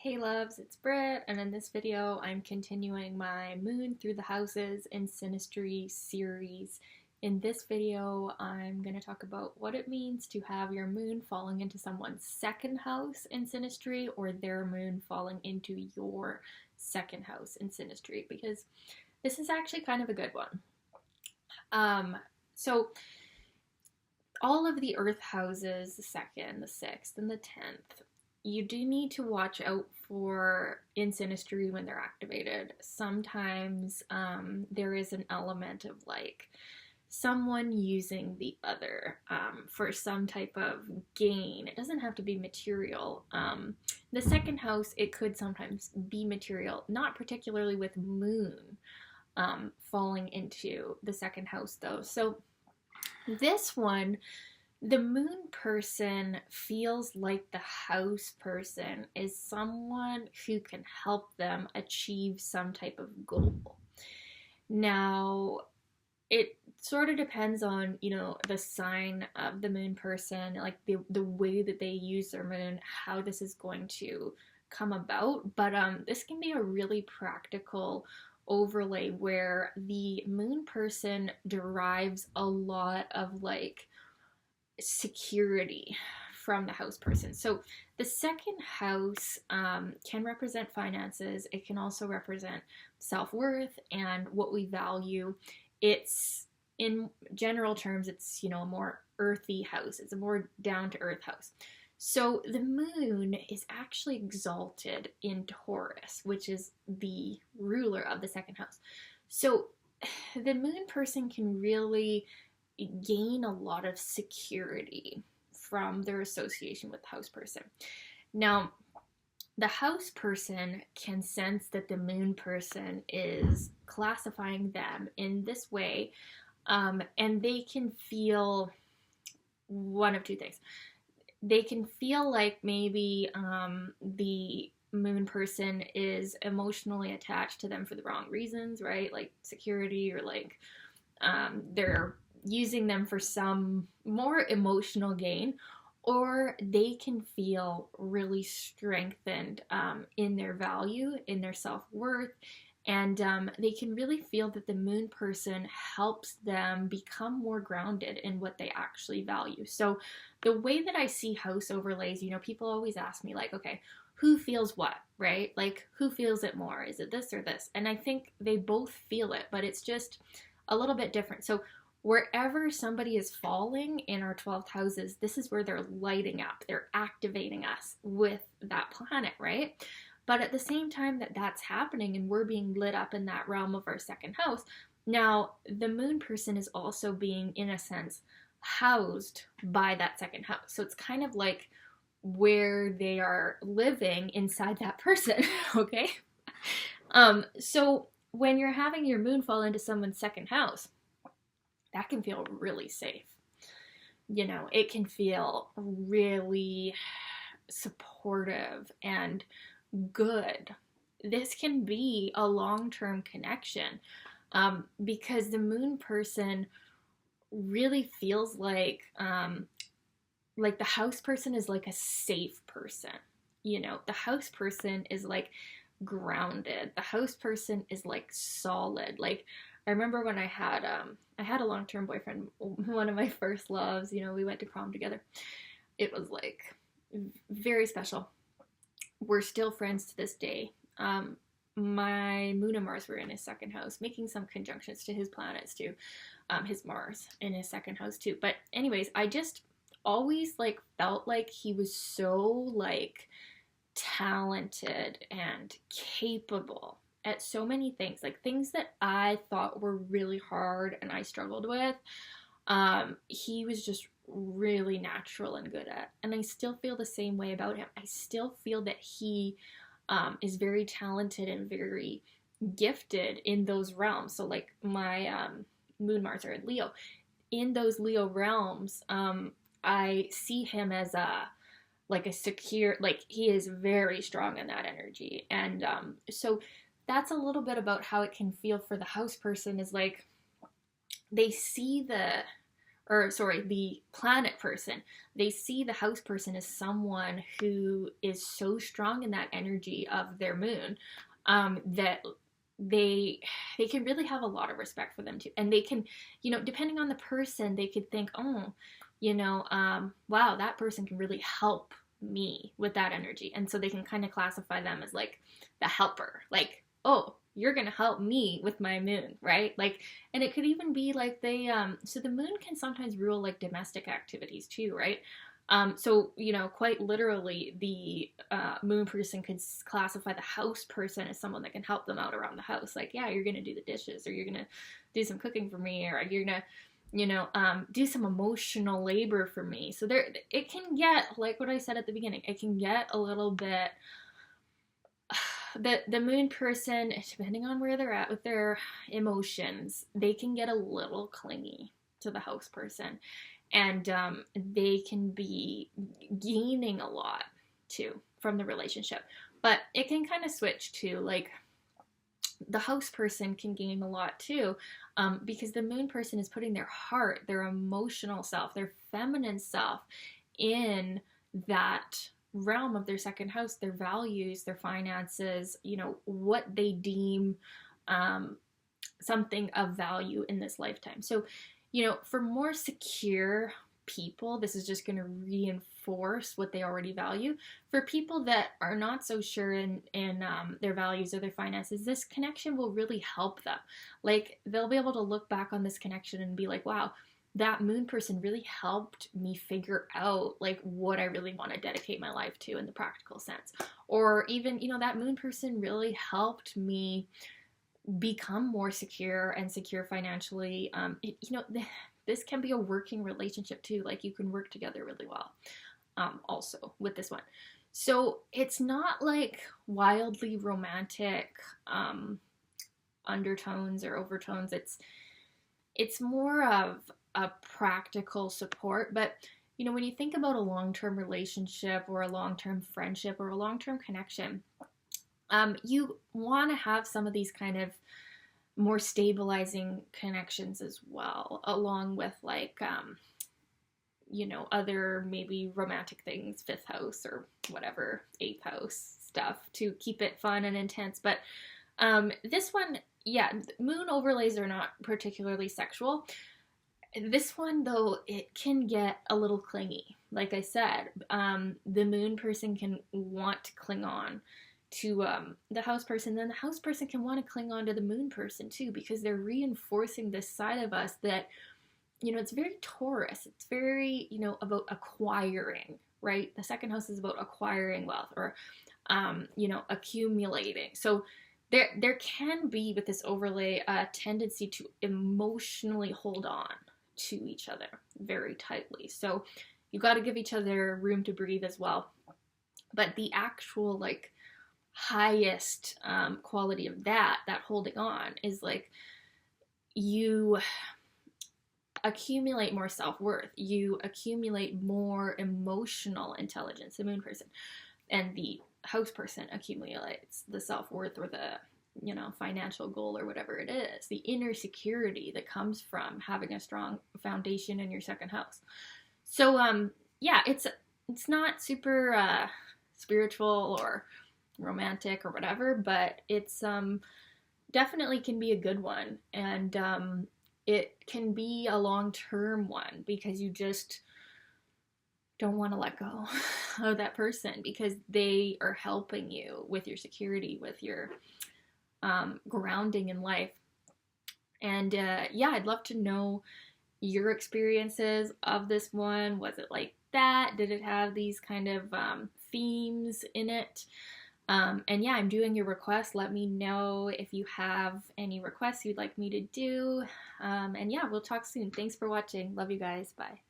Hey loves, it's Britt, and in this video I'm continuing my Moon Through the Houses in Synastry series. In this video I'm going to talk about what it means to have your moon falling into someone's second house in Synastry or their moon falling into your second house in Synastry, because this is actually kind of a good one. So all of the Earth houses, the 2nd, the 6th, and the 10th, you do need to watch out for in Synastry when they're activated. Sometimes there is an element of like someone using the other for some type of gain. It doesn't have to be material. The second house, it could sometimes be material, not particularly with moon falling into the second house though. So this one, the moon person feels like the house person is someone who can help them achieve some type of goal. Now, it sort of depends on, the sign of the moon person, like the way that they use their moon, how this is going to come about. But this can be a really practical overlay where the moon person derives a lot of like security from the house person. So the second house can represent finances. It can also represent self-worth and what we value. It's, in general terms, it's, a more earthy house. It's a more down-to-earth house. So the moon is actually exalted in Taurus, which is the ruler of the second house. So the moon person can really gain a lot of security from their association with the house person. Now, the house person can sense that the moon person is classifying them in this way, and they can feel one of two things. They can feel like maybe the moon person is emotionally attached to them for the wrong reasons, right? Like security, or like they're using them for some more emotional gain, or they can feel really strengthened in their value, in their self-worth, and they can really feel that the moon person helps them become more grounded in what they actually value. So the way that I see house overlays, people always ask me like, okay, who feels what, right? Like, who feels it more? Is it this or this? And I think they both feel it, but it's just a little bit different. So wherever somebody is falling in our 12th houses, this is where they're lighting up. They're activating us with that planet, right? But at the same time that that's happening and we're being lit up in that realm of our second house, now the moon person is also being, in a sense, housed by that second house. So it's kind of like where they are living inside that person, okay? So when you're having your moon fall into someone's second house, that can feel really safe. It can feel really supportive and good. This can be a long-term connection because the moon person really feels like the house person is like a safe person. The house person is like grounded. The house person is like solid. Like, I remember when I had a long-term boyfriend, one of my first loves, we went to prom together. It was like very special. We're still friends to this day. My moon and Mars were in his second house, making some conjunctions to his planets too. His Mars in his second house too. But anyways, I just always like felt like he was so like talented and capable at so many things, like things that I thought were really hard and I struggled with. He was just really natural and good at, and I still feel the same way about him. I still feel that he is very talented and very gifted in those realms. So like my moon Mars are in Leo. In those Leo realms, I see him as a secure, like he is very strong in that energy. And so that's a little bit about how it can feel for the house person, is like they see the or sorry, the planet person, they see the house person as someone who is so strong in that energy of their moon, that they they can really have a lot of respect for them too, and they can, depending on the person, they could think, oh, wow, that person can really help me with that energy, and so they can kind of classify them as like the helper, like, oh, you're gonna help me with my moon, right? Like, and it could even be like so the moon can sometimes rule like domestic activities too, right? So, quite literally, the moon person could classify the house person as someone that can help them out around the house. Like, yeah, you're going to do the dishes, or you're going to do some cooking for me, or you're going to, do some emotional labor for me. So it can get, like what I said at the beginning, it can get a little bit, the moon person, depending on where they're at with their emotions, they can get a little clingy to the house person. And they can be gaining a lot too from the relationship. But it can kind of switch to like the house person can gain a lot too, because the moon person is putting their heart, their emotional self, their feminine self in that realm of their second house, their values, their finances, what they deem something of value in this lifetime. So, for more secure people, this is just going to reinforce what they already value. For people that are not so sure in their values or their finances, this connection will really help them. Like, they'll be able to look back on this connection and be like, wow, that moon person really helped me figure out like what I really want to dedicate my life to in the practical sense. Or even, that moon person really helped me become more secure and secure financially. This can be a working relationship too. Like, you can work together really well also with this one. So it's not like wildly romantic undertones or overtones. It's more of a practical support. But when you think about a long-term relationship or a long-term friendship or a long-term connection, you want to have some of these kind of more stabilizing connections as well, along with like, other maybe romantic things, fifth house or whatever, eighth house stuff to keep it fun and intense. But this one, yeah, moon overlays are not particularly sexual. This one, though, it can get a little clingy. Like I said, the moon person can want to cling on to the house person, then the house person can want to cling on to the moon person too, because they're reinforcing this side of us that, it's very Taurus. It's very, about acquiring, right? The second house is about acquiring wealth or, accumulating. So there can be, with this overlay, a tendency to emotionally hold on to each other very tightly. So you got to give each other room to breathe as well. But the actual, like, highest quality of that holding on is like, you accumulate more self-worth, you accumulate more emotional intelligence, the moon person, and the house person accumulates the self-worth or the financial goal or whatever it is, the inner security that comes from having a strong foundation in your second house. So yeah, it's not super spiritual or romantic or whatever, but it's definitely can be a good one, and it can be a long-term one because you just don't want to let go of that person because they are helping you with your security, with your grounding in life. And yeah, I'd love to know your experiences of this one. Was it like that? Did it have these kind of themes in it? And yeah, I'm doing your requests. Let me know if you have any requests you'd like me to do. And yeah, we'll talk soon. Thanks for watching. Love you guys. Bye.